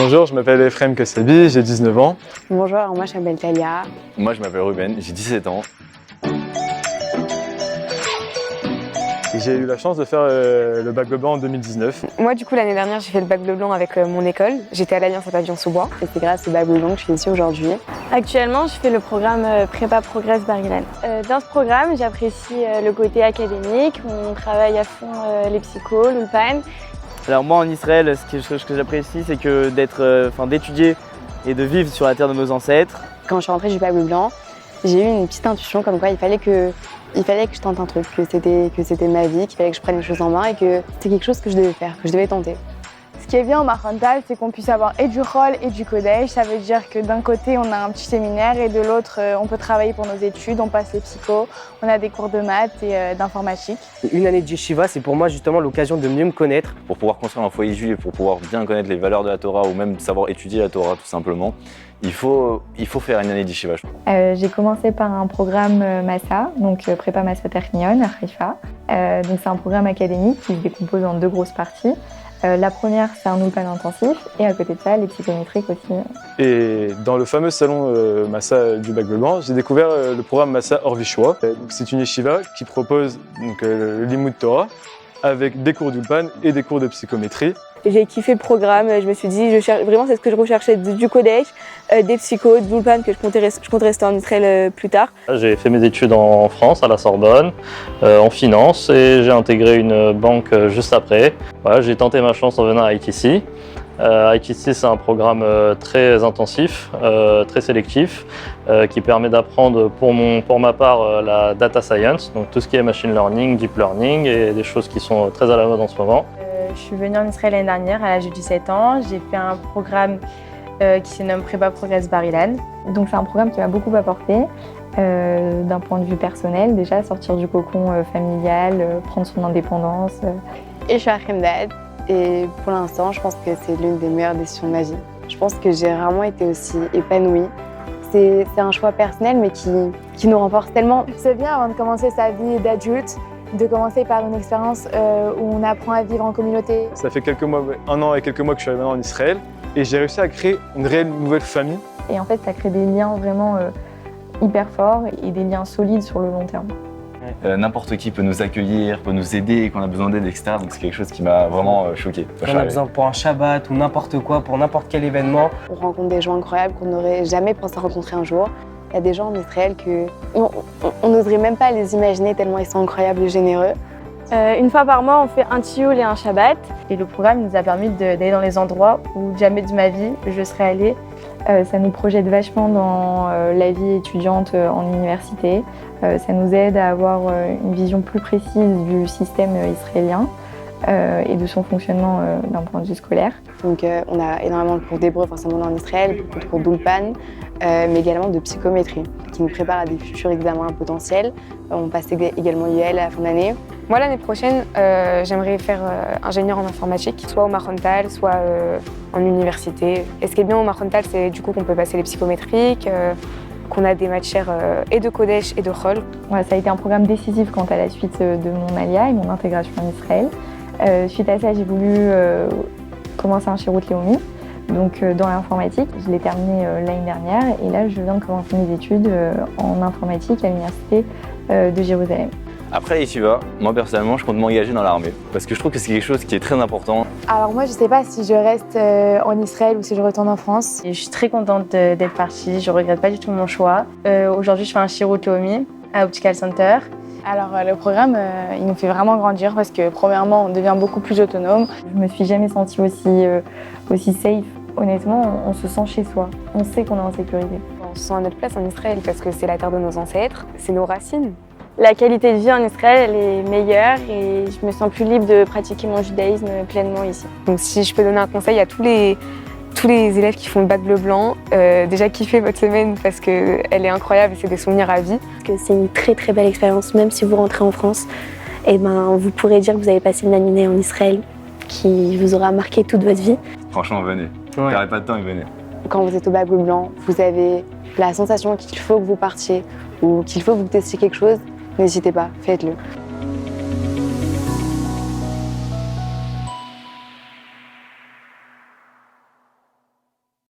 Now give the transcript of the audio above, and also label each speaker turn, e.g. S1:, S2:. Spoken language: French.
S1: Bonjour, je m'appelle Ephrem Kassabi, j'ai 19 ans.
S2: Bonjour, moi je m'appelle Talia.
S3: Moi je m'appelle Ruben, j'ai 17 ans.
S1: J'ai eu la chance de faire le bac bleu blanc en 2019.
S2: Moi du coup l'année dernière j'ai fait le bac bleu blanc avec mon école. J'étais à l'Alliance à Pavillon-sous-Bois et c'est grâce au bac bleu blanc que je suis ici aujourd'hui.
S4: Actuellement je fais le programme Prépa Progress Barilan. Dans ce programme j'apprécie le côté académique, on travaille à fond les psychos, l'ulpan.
S5: Alors moi en Israël, ce que j'apprécie c'est que d'étudier et de vivre sur la terre de nos ancêtres.
S2: Quand je suis rentrée du bac bleu blanc, j'ai eu une petite intuition comme quoi il fallait que je tente un truc, que c'était ma vie, qu'il fallait que je prenne les choses en main et que c'était quelque chose que je devais faire, que je devais tenter.
S6: Ce qui est bien au Marantal, c'est qu'on puisse avoir et du rôle et du codège. Ça veut dire que d'un côté, on a un petit séminaire et de l'autre, on peut travailler pour nos études, on passe les psychos, on a des cours de maths et d'informatique.
S7: Une année de yeshiva, c'est pour moi justement l'occasion de mieux me connaître.
S3: Pour pouvoir construire un foyer juif, pour pouvoir bien connaître les valeurs de la Torah ou même savoir étudier la Torah tout simplement, il faut faire une année d'yeshiva.
S8: J'ai commencé par un programme Massa, donc Prépa Massa Technion à Haïfa. Donc c'est un programme académique qui se décompose en deux grosses parties. La première, c'est un ulpan intensif et à côté de ça, les psychométriques aussi.
S1: Et dans le fameux salon Massa du bac bleu blanc, j'ai découvert le programme Massa Orvichois. C'est une yeshiva qui propose le Limud Torah avec des cours d'ulpan et des cours de psychométrie.
S9: J'ai kiffé le programme, je me suis dit, vraiment c'est ce que je recherchais, du codège, des psychos, de l'ulpan que je compte rester en Israël plus tard.
S10: J'ai fait mes études en France, à la Sorbonne, en finance, et j'ai intégré une banque juste après. Voilà, j'ai tenté ma chance en venant à ITC. ITC, c'est un programme très intensif, très sélectif, qui permet d'apprendre pour ma part la data science, donc tout ce qui est machine learning, deep learning et des choses qui sont très à la mode en ce moment.
S4: Je suis venue en Israël l'année dernière à l'âge de 17 ans. J'ai fait un programme qui se nomme Prépa Progress Barilan.
S8: Donc c'est un programme qui m'a beaucoup apporté d'un point de vue personnel, déjà sortir du cocon familial, prendre son indépendance.
S2: Et je suis à Khemdad et pour l'instant je pense que c'est l'une des meilleures décisions de ma vie. Je pense que j'ai rarement été aussi épanouie. C'est un choix personnel mais qui nous renforce tellement.
S6: C'est bien avant de commencer sa vie d'adulte, de commencer par une expérience où on apprend à vivre en communauté.
S1: Ça fait un an et quelques mois que je suis arrivé en Israël et j'ai réussi à créer une réelle nouvelle famille.
S8: Et en fait, ça crée des liens vraiment hyper forts et des liens solides sur le long terme.
S3: N'importe qui peut nous accueillir, peut nous aider quand on a besoin d'aide, etc. Donc c'est quelque chose qui m'a vraiment choqué.
S7: On a besoin pour un Shabbat ou n'importe quoi, pour n'importe quel événement.
S2: On rencontre des gens incroyables qu'on n'aurait jamais pensé rencontrer un jour. Il y a des gens en Israël qu'on n'oserait même pas les imaginer tellement ils sont incroyables et généreux.
S4: Une fois par mois, on fait un tioul et un Shabbat. Et le programme nous a permis d'aller dans les endroits où jamais de ma vie je serais allée.
S8: Ça nous projette vachement dans la vie étudiante en université. Ça nous aide à avoir une vision plus précise du système israélien et de son fonctionnement d'un point de vue scolaire.
S2: Donc on a énormément de cours d'hébreu forcément en Israël, beaucoup de cours d'ulpan, mais également de psychométrie qui nous prépare à des futurs examens potentiels. On passe également UL à la fin d'année. Moi l'année prochaine, j'aimerais faire ingénieur en informatique, soit au Marantal, soit en université. Et ce qui est bien au Marantal, c'est du coup qu'on peut passer les psychométriques, qu'on a des matières et de Kodesh et de Chol.
S8: Ouais, ça a été un programme décisif quant à la suite de mon alia et mon intégration en Israël. Suite à ça, j'ai voulu commencer un Shirut Leumi, donc dans l'informatique. Je l'ai terminé l'année dernière et là, je viens de commencer mes études en informatique à l'université de Jérusalem.
S3: Après la yeshiva, moi personnellement, je compte m'engager dans l'armée parce que je trouve que c'est quelque chose qui est très important.
S6: Alors moi, je sais pas si je reste en Israël ou si je retourne en France.
S4: Et je suis très contente d'être partie, je regrette pas du tout mon choix. Aujourd'hui, je fais un Shirut Leumi à Optical Center.
S6: Alors le programme, il nous fait vraiment grandir parce que premièrement, on devient beaucoup plus autonome.
S8: Je me suis jamais sentie aussi safe. Honnêtement, on se sent chez soi. On sait qu'on est en sécurité.
S2: On se sent à notre place en Israël parce que c'est la terre de nos ancêtres, c'est nos racines.
S4: La qualité de vie en Israël, elle est meilleure et je me sens plus libre de pratiquer mon judaïsme pleinement ici.
S2: Donc si je peux donner un conseil à tous les élèves qui font le bac bleu blanc, déjà kiffez votre semaine parce qu'elle est incroyable et c'est des souvenirs à vie.
S11: C'est une très très belle expérience, même si vous rentrez en France, et vous pourrez dire que vous avez passé une année en Israël qui vous aura marqué toute votre vie.
S3: Franchement, venez. Ouais. Perdez pas de temps et venez.
S2: Quand vous êtes au bac bleu blanc, vous avez la sensation qu'il faut que vous partiez ou qu'il faut que vous testiez quelque chose. N'hésitez pas, faites-le.